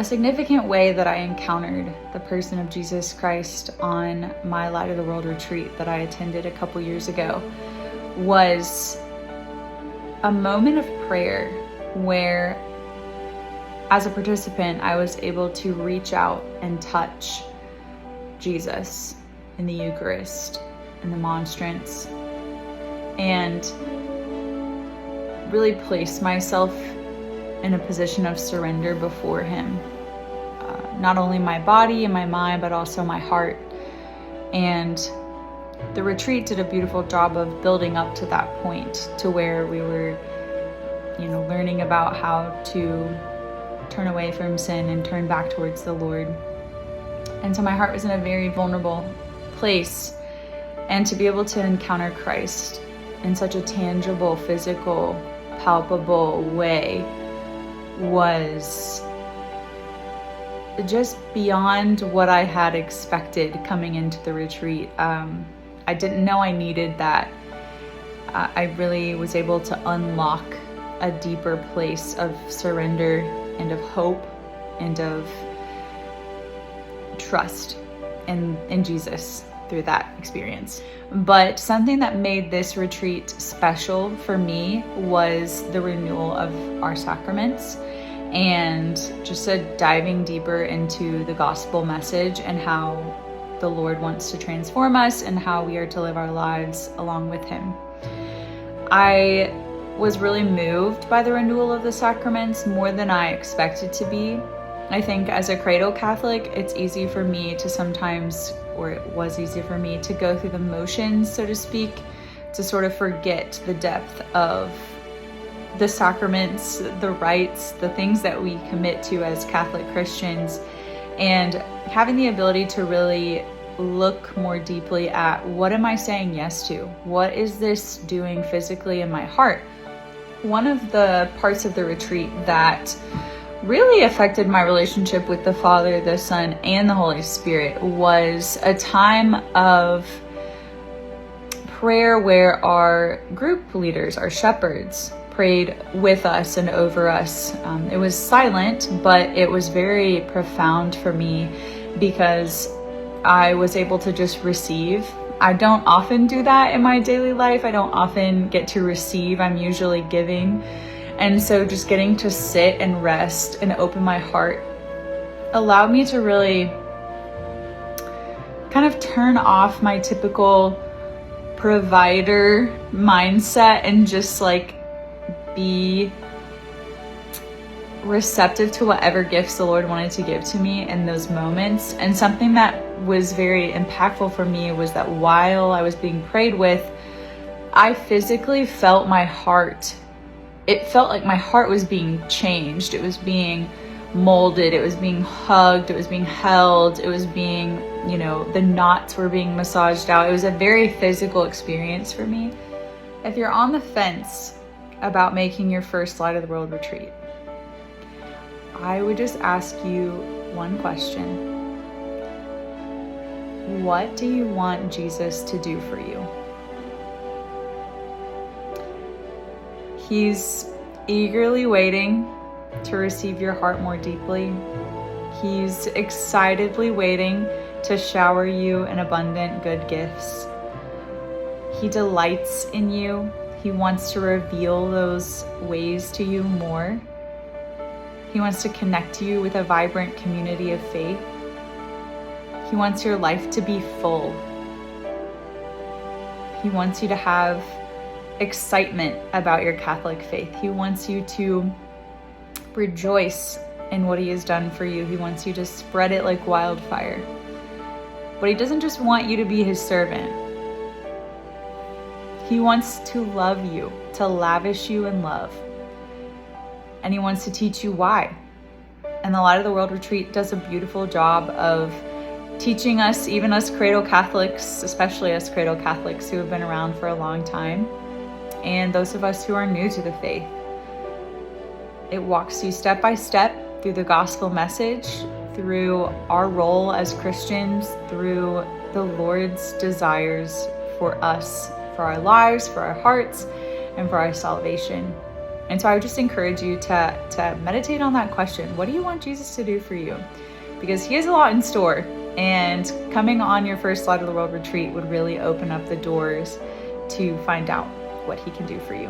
A significant way that I encountered the person of Jesus Christ on my Light of the World retreat that I attended a couple years ago was a moment of prayer where, as a participant, I was able to reach out and touch Jesus in the Eucharist, in the monstrance, and really place myself in a position of surrender before him. Not only my body and my mind, but also my heart. And the retreat did a beautiful job of building up to that point, to where we were, learning about how to turn away from sin and turn back towards the Lord. And so my heart was in a very vulnerable place. And to be able to encounter Christ in such a tangible, physical, palpable way was just beyond what I had expected coming into the retreat. I didn't know I needed that. I really was able to unlock a deeper place of surrender and of hope and of trust in Jesus through that experience. But something that made this retreat special for me was the renewal of our sacraments and just a diving deeper into the gospel message and how the Lord wants to transform us and how we are to live our lives along with him. I was really moved by the renewal of the sacraments more than I expected to be. I think as a cradle Catholic, it's easy for me to sometimes, or it was easy for me to go through the motions, so to speak, to sort of forget the depth of the sacraments, the rites, the things that we commit to as Catholic Christians, and having the ability to really look more deeply at what am I saying yes to? What is this doing physically in my heart? One of the parts of the retreat that really affected my relationship with the Father, the Son, and the Holy Spirit was a time of prayer where our group leaders, our shepherds, prayed with us and over us. It was silent, but it was very profound for me because I was able to just receive. I don't often do that in my daily life. I don't often get to receive. I'm usually giving. And so just getting to sit and rest and open my heart allowed me to really kind of turn off my typical provider mindset and just be receptive to whatever gifts the Lord wanted to give to me in those moments. And something that was very impactful for me was that while I was being prayed with, I physically felt my heart. It felt like my heart was being changed. It was being molded. It was being hugged. It was being held. It was being, the knots were being massaged out. It was a very physical experience for me. If you're on the fence about making your first Light of the World retreat, I would just ask you one question. What do you want Jesus to do for you? He's eagerly waiting to receive your heart more deeply. He's excitedly waiting to shower you in abundant good gifts. He delights in you. He wants to reveal those ways to you more. He wants to connect you with a vibrant community of faith. He wants your life to be full. He wants you to have excitement about your Catholic faith. He wants you to rejoice in what he has done for you. He wants you to spread it like wildfire. But he doesn't just want you to be his servant. He wants to love you, to lavish you in love. And he wants to teach you why. And the Light of the World retreat does a beautiful job of teaching us, even us cradle Catholics, especially us cradle Catholics who have been around for a long time, and those of us who are new to the faith. It walks you step by step through the gospel message, through our role as Christians, through the Lord's desires for us, for our lives, for our hearts, and for our salvation. And so I would just encourage you to meditate on that question. What do you want Jesus to do for you? Because he has a lot in store, and coming on your first Light of the World retreat would really open up the doors to find out what he can do for you.